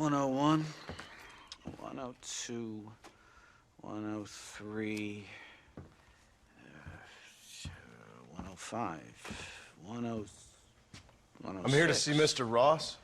101, 102, 103, 105, 106. I'm here to see Mr. Ross.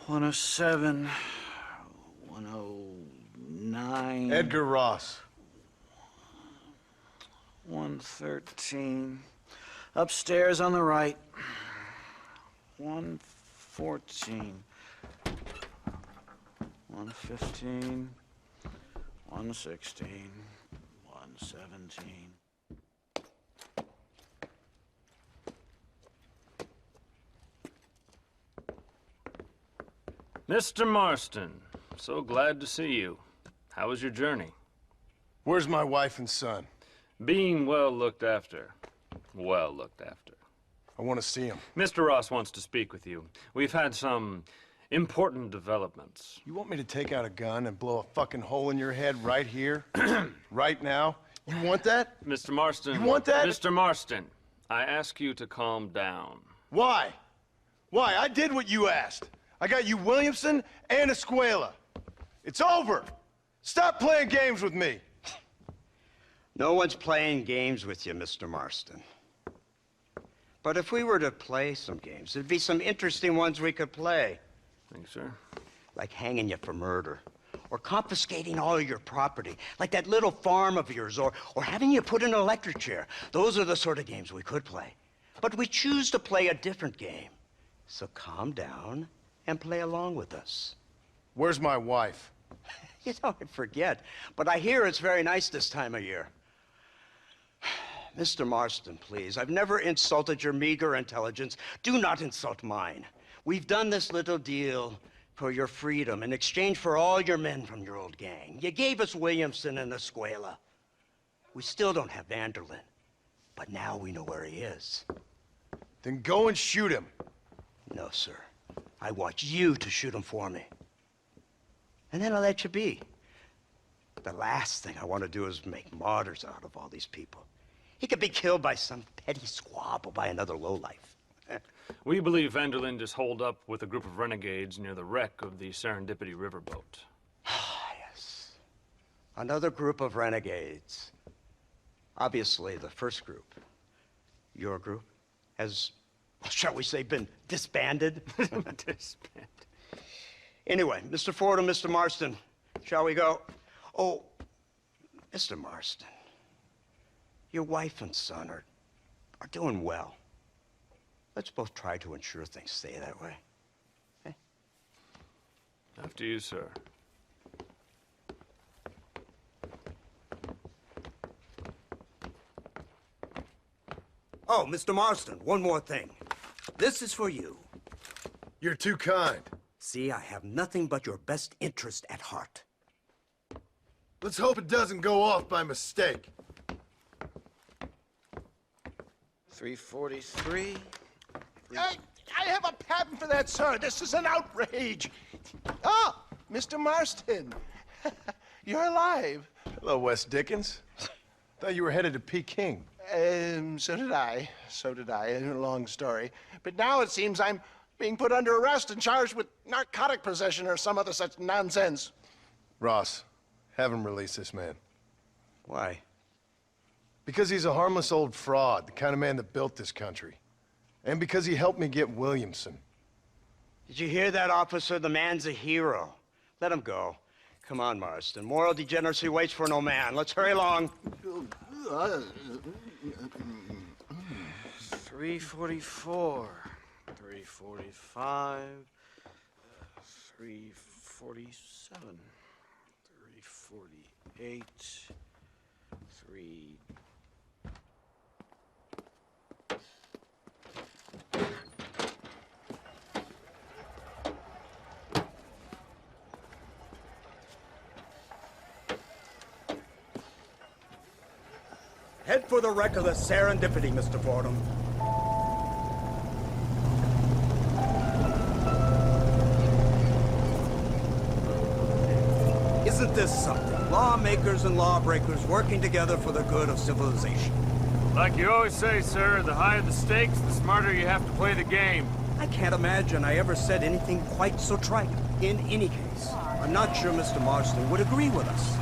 107, 109. Edgar Ross. 113. Upstairs on the right. 114. 115. 116. 117. Mr. Marston, so glad to see you. How was your journey? Where's my wife and son? Being well looked after. Well looked after. I want to see him. Mr. Ross wants to speak with you. We've had some important developments. You want me to take out a gun and blow a fucking hole in your head right here? Right now? You want that? Mr. Marston. You want that? Mr. Marston, I ask you to calm down. Why? Why? I did what you asked. I got you Williamson and Escuela. It's over. Stop playing games with me. No one's playing games with you, Mr. Marston. But if we were to play some games, there'd be some interesting ones we could play. Thank you, sir. Like hanging you for murder, or confiscating all of your property, like that little farm of yours, or having you put in an electric chair. Those are the sort of games we could play. But we choose to play a different game. So calm down and play along with us. Where's my wife? You know, I forget, but I hear it's very nice this time of year. Mr. Marston, please, I've never insulted your meager intelligence. Do not insult mine. We've done this little deal for your freedom in exchange for all your men from your old gang. You gave us Williamson and Escuela. We still don't have Vanderlyn, but now we know where he is. Then go and shoot him. No, sir. I want you to shoot him for me. And then I'll let you be. The last thing I want to do is make martyrs out of all these people. He could be killed by some petty squabble by another lowlife. We believe Vanderlyn is holed up with a group of renegades near the wreck of the Serendipity riverboat. Ah, yes. Another group of renegades. Obviously, the first group, your group, has, shall we say, been disbanded? Disbanded. Anyway, Mr. Ford and Mr. Marston, shall we go? Oh, Mr. Marston, your wife and son are doing well. Let's both try to ensure things stay that way. Okay? After you, sir. Oh, Mr. Marston, one more thing. This is for you. You're too kind. See, I have nothing but your best interest at heart. Let's hope it doesn't go off by mistake. 343. I have a patent for that, sir. This is an outrage. Oh, Mr. Marston. You're alive. Hello, Wes Dickens. Thought you were headed to Peking. So did I. So did I. A long story. But now it seems I'm being put under arrest and charged with narcotic possession or some other such nonsense. Ross, have him release this man. Why? Because he's a harmless old fraud, the kind of man that built this country. And because he helped me get Williamson. Did you hear that, officer? The man's a hero. Let him go. Come on, Marston. Moral degeneracy waits for no man. Let's hurry along. 344. 345. 347. 348. 3... Head for the wreck of the Serendipity, Mr. Fordham. Isn't this something? Lawmakers and lawbreakers working together for the good of civilization. Like you always say, sir, the higher the stakes, the smarter you have to play the game. I can't imagine I ever said anything quite so trite. In any case, I'm not sure Mr. Marston would agree with us.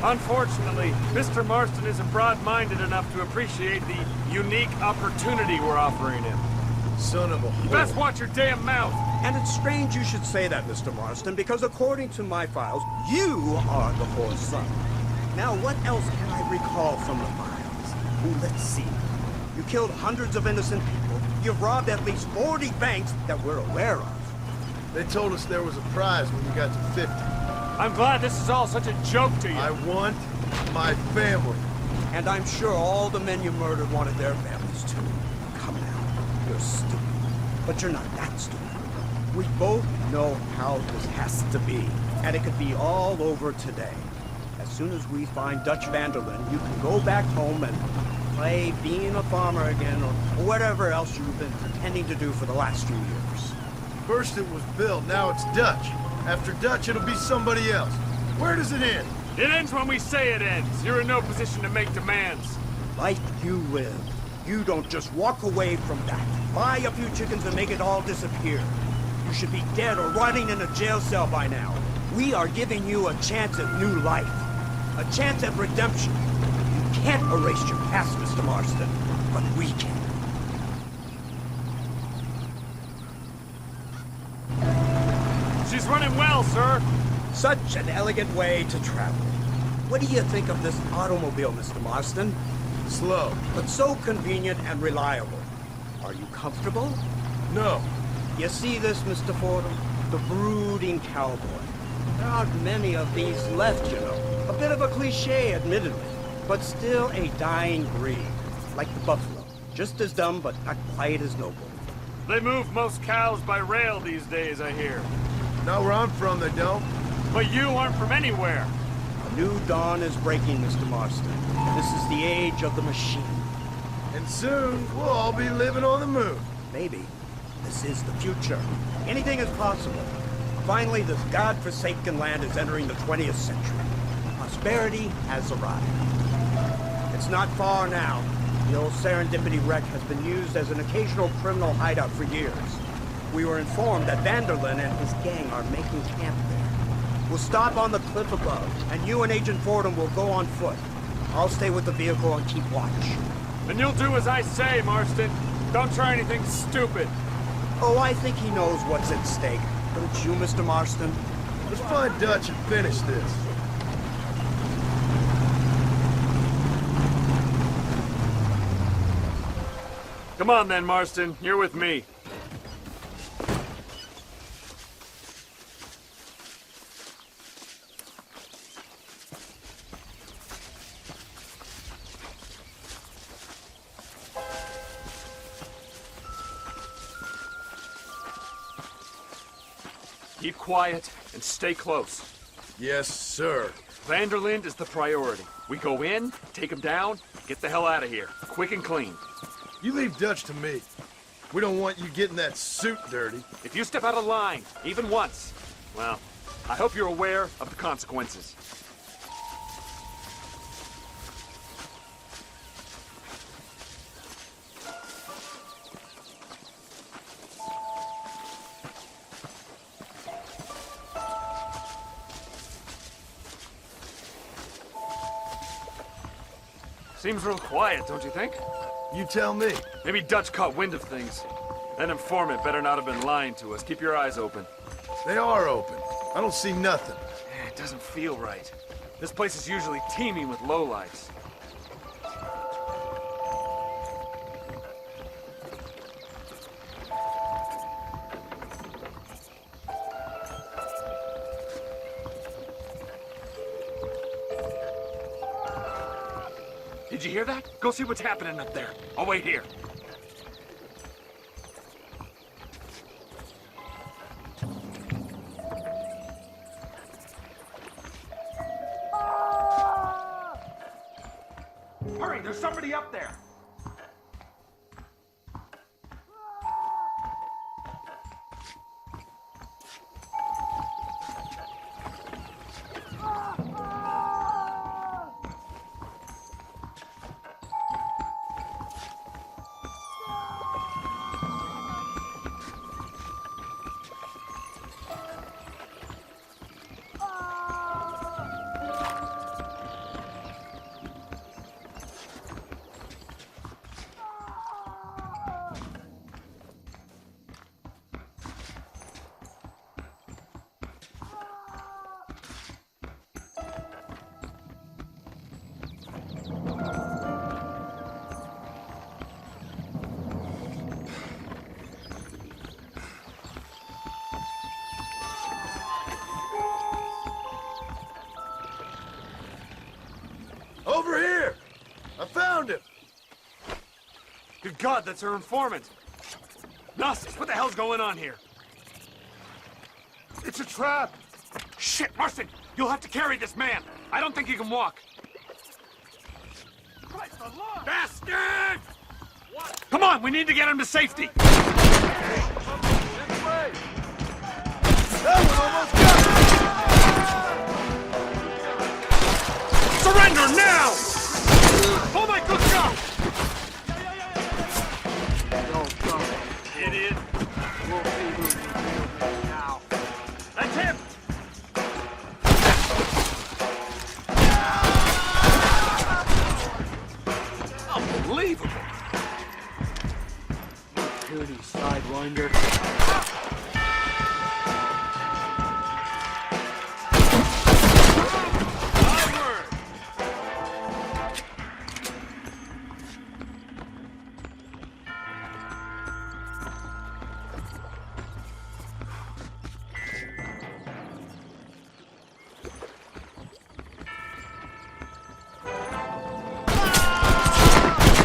Unfortunately, Mr. Marston isn't broad-minded enough to appreciate the unique opportunity we're offering him. Son of a You whore. best watch your damn mouth! And it's strange you should say that, Mr. Marston, because according to my files, you are the whore's son. Now, what else can I recall from the files? Ooh, let's see. You killed hundreds of innocent people. You've robbed at least 40 banks that we're aware of. They told us there was a prize when we got to 50. I'm glad this is all such a joke to you. I want my family. And I'm sure all the men you murdered wanted their families too. Come now, you're stupid. But you're not that stupid. We both know how this has to be. And it could be all over today. As soon as we find Dutch Vanderlyn, you can go back home and play being a farmer again, or whatever else you've been pretending to do for the last few years. First it was Bill, now it's Dutch. After Dutch, it'll be somebody else. Where does it end? It ends when we say it ends. You're in no position to make demands. Life you live. You don't just walk away from that. Buy a few chickens and make it all disappear. You should be dead or rotting in a jail cell by now. We are giving you a chance at new life. A chance at redemption. You can't erase your past, Mr. Marston, but we can. She's running well, sir. Such an elegant way to travel. What do you think of this automobile, Mr. Marston? Slow. But so convenient and reliable. Are you comfortable? No. You see this, Mr. Fordham? The brooding cowboy. There aren't many of these left, you know. A bit of a cliche, admittedly, but still a dying breed. Like the buffalo. Just as dumb, but not quite as noble. They move most cows by rail these days, I hear. Not where I'm from, they don't. But you aren't from anywhere. A new dawn is breaking, Mr. Marston. This is the age of the machine. And soon, we'll all be living on the moon. Maybe. This is the future. Anything is possible. Finally, this godforsaken land is entering the 20th century. Prosperity has arrived. It's not far now. The old Serendipity wreck has been used as an occasional criminal hideout for years. We were informed that Vanderlyn and his gang are making camp there. We'll stop on the cliff above, and you and Agent Fordham will go on foot. I'll stay with the vehicle and keep watch. And you'll do as I say, Marston. Don't try anything stupid. Oh, I think he knows what's at stake. Don't you, Mr. Marston? Let's find Dutch and finish this. Come on then, Marston. You're with me. Keep quiet and stay close. Yes, sir. Vanderlyn is the priority. We go in, take him down, get the hell out of here. Quick and clean. You leave Dutch to me. We don't want you getting that suit dirty. If you step out of line, even once, well, I hope you're aware of the consequences. Seems real quiet, don't you think? You tell me. Maybe Dutch caught wind of things. That informant better not have been lying to us. Keep your eyes open. They are open. I don't see nothing. It doesn't feel right. This place is usually teeming with lowlights. Did you hear that? Go see what's happening up there. I'll wait here. Hurry, there's somebody up there. Good God, that's her informant. Gnostics, what the hell's going on here? It's a trap! Shit, Marston! You'll have to carry this man! I don't think he can walk! Christ alive! Bastard! What? Come on, we need to get him to safety! Surrender now! Oh my good God! Idiot! That's him! Unbelievable! Dirty sidewinder. Onward!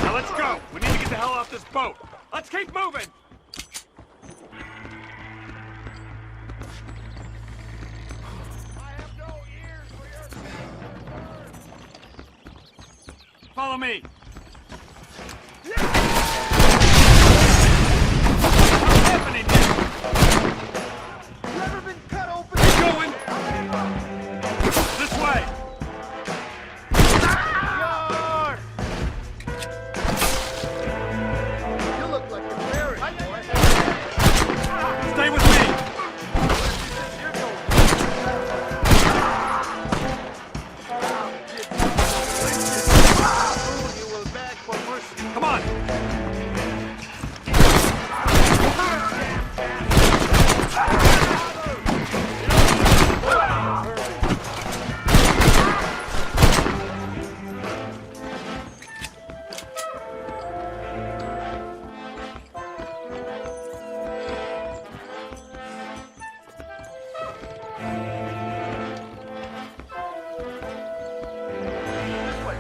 Now let's go! We need to get the hell off this boat! Let's keep moving! Follow me! What's happening here? Never been cut open. Keep going! This way! Yard! You look like you're married, boy. Stay with me! You will beg for mercy. Come on!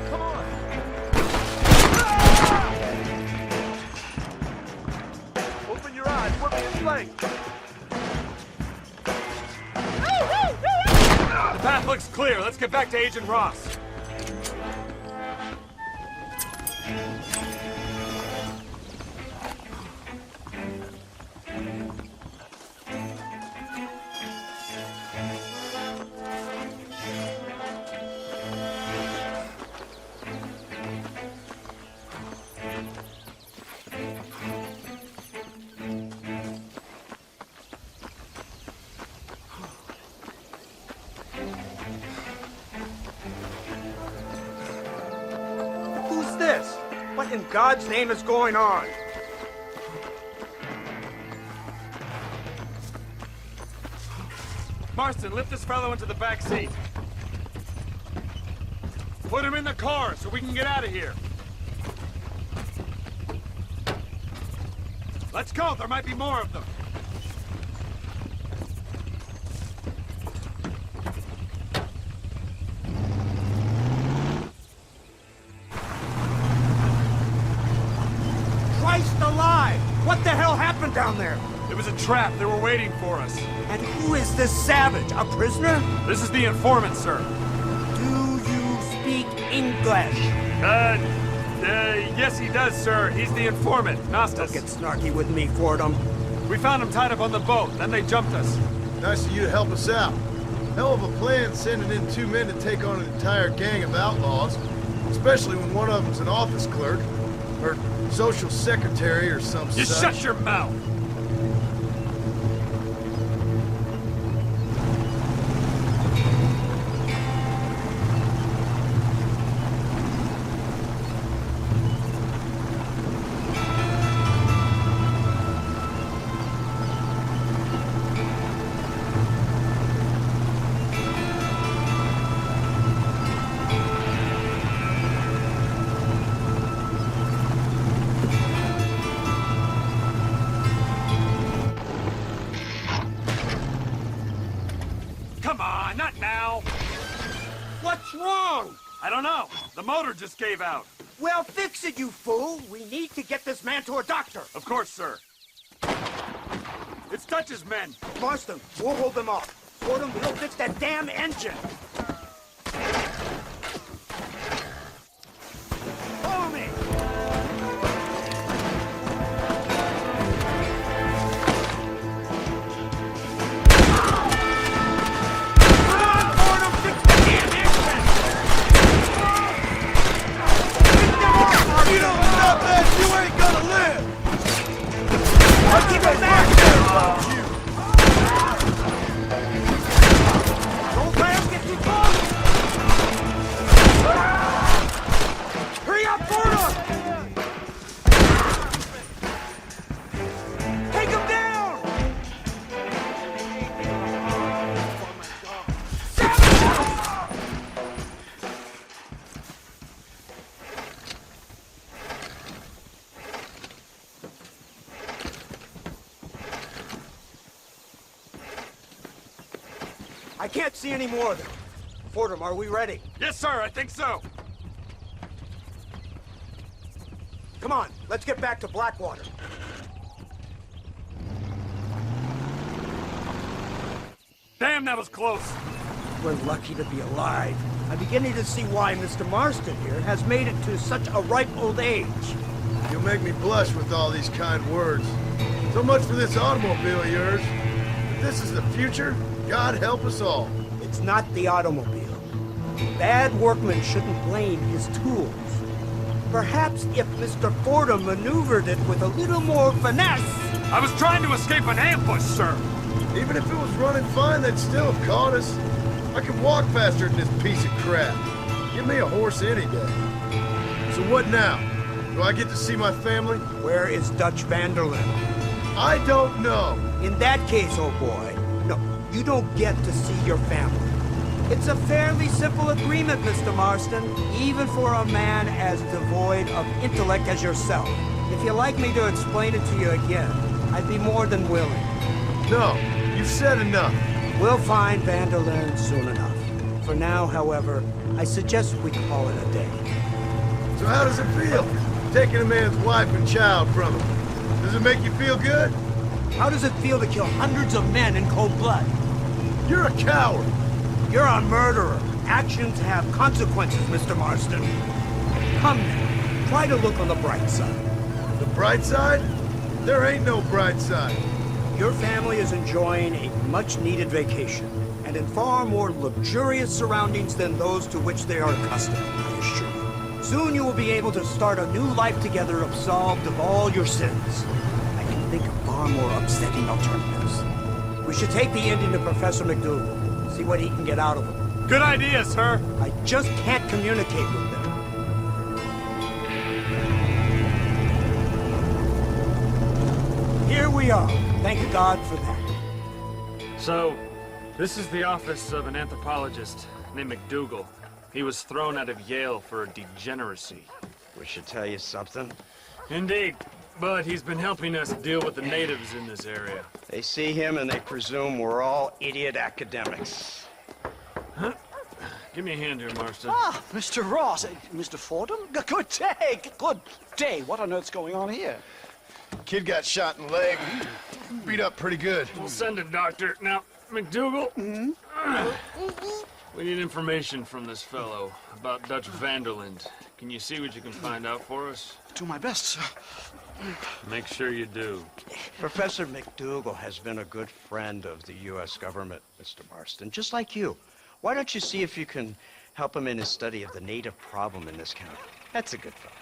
Come on. Open your eyes. We're being flanked. The path looks clear. Let's get back to Agent Ross. Who's this? What in God's name is going on? Marston, lift this fellow into the back seat. Put him in the car so we can get out of here. Let's go. There might be more of them. Christ alive! What the hell happened down there? It was a trap. They were waiting for us. And who is this savage? A prisoner? This is the informant, sir. Do you speak English? Yes, he does, sir. He's the informant, Don't Gnostis. get snarky with me, Fordham. We found him tied up on the boat. Then they jumped us. Nice of you to help us out. Hell of a plan sending in 2 men to take on an entire gang of outlaws. Especially when one of them's an office clerk. Or social secretary or some You such. shut your mouth! Come on, not now! What's wrong? I don't know. The motor just gave out. Well, fix it, you fool. We need to get this man man to a doctor! Of course, sir. It's Dutch's men. Marston, we'll hold them off. Fordham, he'll fix that damn engine! Follow me! You don't stop that, you ain't gonna live! I'll keep it back! Don't let him get too close! Hurry up, Fordham! Take him down! I can't see any more of them. Fordham, are we ready? Yes, sir, I think so. Come on, let's get back to Blackwater. Damn, that was close. We're lucky to be alive. I'm beginning to see why Mr. Marston here has made it to such a ripe old age. You'll make me blush with all these kind words. So much for this automobile of yours. If this is the future, God help us all. It's not the automobile. Bad workmen shouldn't blame his tools. Perhaps if Mr. Fordham maneuvered it with a little more finesse. I was trying to escape an ambush, sir. Even if it was running fine, they'd still have caught us. I can walk faster than this piece of crap. Give me a horse any day. So what now? Do I get to see my family? Where is Dutch Vanderlyn? I don't know. In that case, oh boy, no, you don't get to see your family. It's a fairly simple agreement, Mr. Marston, even for a man as devoid of intellect as yourself. If you'd like me to explain it to you again, I'd be more than willing. No, you've said enough. We'll find Vanderlyn soon enough. For now, however, I suggest we call it a day. So how does it feel, taking a man's wife and child from him? Does it make you feel good? How does it feel to kill hundreds of men in cold blood? You're a coward. You're a murderer. Actions have consequences, Mr. Marston. Come now, try to look on the bright side. The bright side? There ain't no bright side. Your family is enjoying a much-needed vacation, and in far more luxurious surroundings than those to which they are accustomed, I assure you. Soon you will be able to start a new life together absolved of all your sins. I can think of far more upsetting alternatives. We should take the Indian to Professor McDougal. See what he can get out of him. Good idea, sir. I just can't communicate with them. Here we are. Thank God for that. So, this is the office of an anthropologist named McDougal. He was thrown out of Yale for a degeneracy. We should tell you something. Indeed, but he's been helping us deal with the natives in this area. They see him and they presume we're all idiot academics. Give me a hand here, Marston. Ah, Mr. Ross. Mr. Fordham? Good day. Good day. What on earth's going on here? Kid got shot in the leg. Beat up pretty good. We'll send a doctor. Now, McDougal, we need information from this fellow about Dutch Vanderlyn. Can you see what you can find out for us? Do my best, sir. Make sure you do. Professor McDougal has been a good friend of the U.S. government, Mr. Marston, just like you. Why don't you see if you can help him in his study of the native problem in this county? That's a good fellow.